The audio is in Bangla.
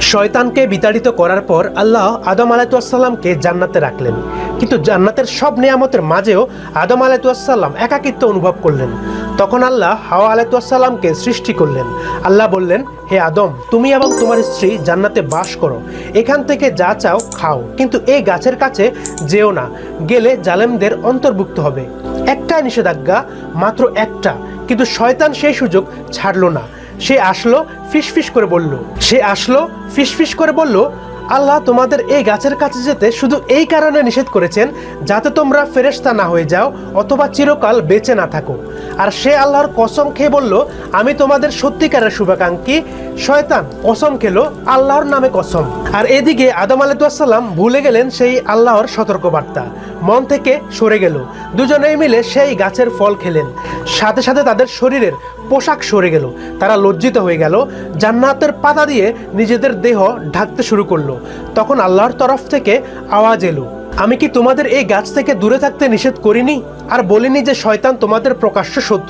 শয়তানকে বিতাড়িত করার পর আল্লাহ আদম আলাইহিসসালামকে জান্নাতে রাখলেন, কিন্তু জান্নাতের সব নিয়ামতের মাঝেও আদম আলাইহিসসালাম একাকিত্ব অনুভব করলেন। তখন আল্লাহ হাওয়া আলাইহিসসালামকে সৃষ্টি করলেন। আল্লাহ বললেন, হে আদম, তুমি এবং তোমার স্ত্রী জান্নাতে বাস করো, এখান থেকে যা চাও খাও, কিন্তু এই গাছের কাছে যেও না, গেলে জালেমদের অন্তর্ভুক্ত হবে। একটা নিষেধাজ্ঞা, মাত্র একটা, কিন্তু শয়তান সেই সুযোগ ছাড়লো না। সে আসলো ফিসফিস করে বলল, আল্লাহ তোমাদের এই গাছের কাছে যেতে শুধু এই কারণে নিষেধ করেছেন যাতে তোমরা ফেরেশতা না হয়ে যাও অথবা চিরকাল বেঁচে না থাকো। আর সে আল্লাহর কসম খেয়ে বলল, আমি তোমাদের সত্যিকারের শুভাকাঙ্ক্ষী। শয়তান কসম খেলো আল্লাহর নামে কসম। আর এদিকে আদম আলাইহিসসালাম ভুলে গেলেন সেই আল্লাহর সতর্কবার্তা, মন থেকে সরে গেল। দুজনেই মিলে সেই গাছের ফল খেলেন। সাথে সাথে তাদের শরীরের পোশাক সরে গেল, তারা লজ্জিত হয়ে গেল, জান্নাতের পাতা দিয়ে নিজেদের দেহ ঢাকতে শুরু করলো। তখন আল্লাহর তরফ থেকে আওয়াজ এলো, আমি কি তোমাদের এই গাছ থেকে দূরে থাকতে নিষেধ করিনি? আর বলিনি যে শয়তান তোমাদের প্রকাশ্য শত্রু?